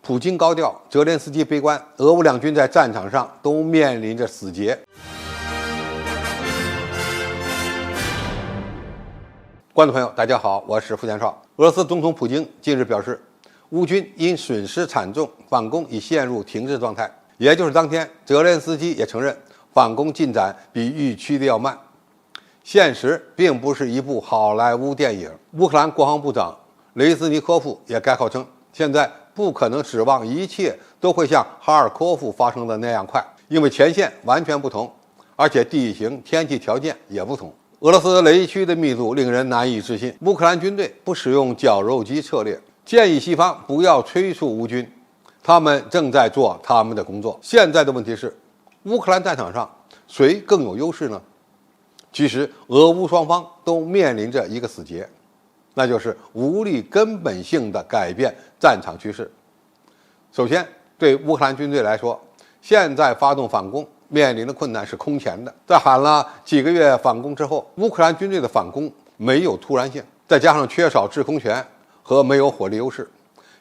普京高调，泽连斯基悲观，俄乌两军在战场上都面临着死结。观众朋友，大家好，我是付建少。俄罗斯总统普京近日表示，乌军因损失惨重，反攻已陷入停滞状态。也就是当天，泽连斯基也承认反攻进展比预期的要慢。现实并不是一部好莱坞电影。乌克兰国防部长雷兹尼科夫也改口称，现在不可能指望一切都会像哈尔科夫发生的那样快，因为前线完全不同，而且地形、天气条件也不同。俄罗斯雷区的密度令人难以置信。乌克兰军队不使用绞肉机策略，建议西方不要催促乌军，他们正在做他们的工作。现在的问题是，乌克兰战场上谁更有优势呢？其实，俄乌双方都面临着一个死结，那就是无力根本性的改变战场趋势。首先，对乌克兰军队来说，现在发动反攻面临的困难是空前的。在喊了几个月反攻之后，乌克兰军队的反攻没有突然性，再加上缺少制空权和没有火力优势，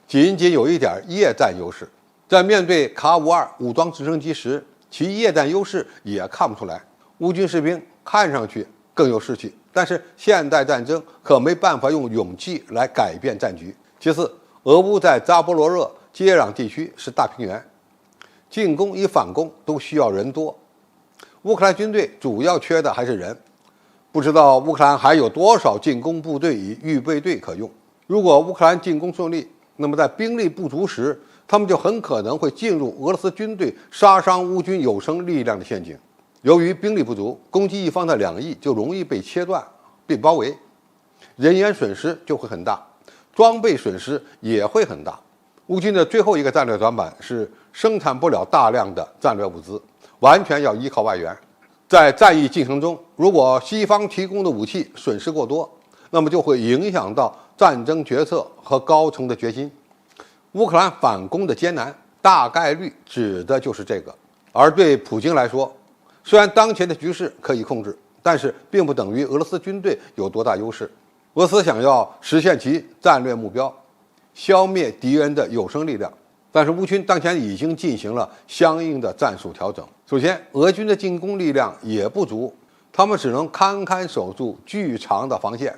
仅仅有一点夜战优势。在面对卡-52武装直升机时，其夜战优势也看不出来。乌军士兵看上去更有士气，但是现代战争可没办法用勇气来改变战局。其次，俄乌在扎波罗热接壤地区是大平原，进攻与反攻都需要人多。乌克兰军队主要缺的还是人，不知道乌克兰还有多少进攻部队与预备队可用。如果乌克兰进攻顺利，那么在兵力不足时，他们就很可能会进入俄罗斯军队杀伤乌军有生力量的陷阱。由于兵力不足，攻击一方的两翼就容易被切断、被包围，人员损失就会很大，装备损失也会很大。乌军的最后一个战略短板是生产不了大量的战略物资，完全要依靠外援。在战役进程中，如果西方提供的武器损失过多，那么就会影响到战争决策和高层的决心。乌克兰反攻的艰难，大概率指的就是这个。而对普京来说，虽然当前的局势可以控制，但是并不等于俄罗斯军队有多大优势。俄罗斯想要实现其战略目标，消灭敌人的有生力量，但是乌军当前已经进行了相应的战术调整。首先，俄军的进攻力量也不足，他们只能堪堪守住巨长的防线，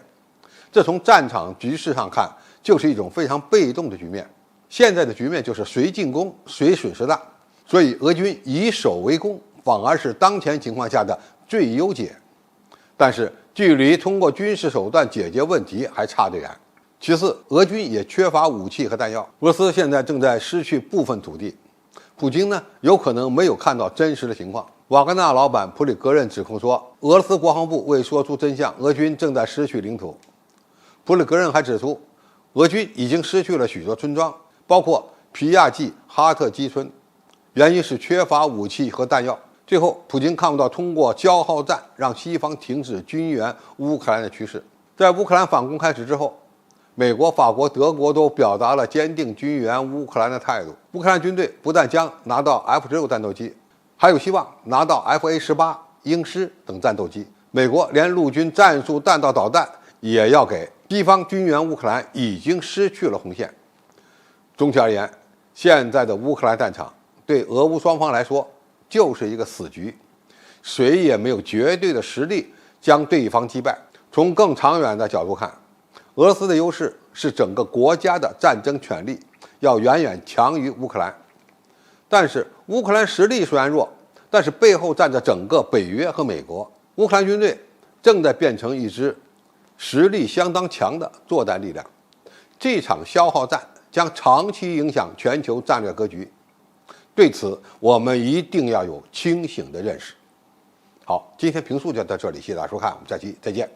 这从战场局势上看就是一种非常被动的局面。现在的局面就是谁进攻谁损失大，所以俄军以守为攻反而是当前情况下的最优解。但是距离通过军事手段解决问题还差得远。其次，俄军也缺乏武器和弹药。俄罗斯现在正在失去部分土地，普京呢有可能没有看到真实的情况。瓦格纳老板普里格任指控说，俄罗斯国防部未说出真相，俄军正在失去领土。普里格任还指出，俄军已经失去了许多村庄，包括皮亚季哈特基村，原因是缺乏武器和弹药。最后，普京看不到通过消耗战让西方停止军援乌克兰的趋势。在乌克兰反攻开始之后，美国、法国、德国都表达了坚定军援乌克兰的态度。乌克兰军队不但将拿到 F-16战斗机，还有希望拿到 FA-18、鹰狮等战斗机。美国连陆军战术弹道导弹也要给。西方军援乌克兰已经失去了红线。总体而言，现在的乌克兰战场对俄乌双方来说就是一个死局，谁也没有绝对的实力将对方击败。从更长远的角度看，俄罗斯的优势是整个国家的战争权力要远远强于乌克兰。但是乌克兰实力虽然弱，但是背后站着整个北约和美国。乌克兰军队正在变成一支实力相当强的作战力量，这场消耗战将长期影响全球战略格局。对此，我们一定要有清醒的认识。好，今天评述就到这里，谢谢大家收看，我们下期再见。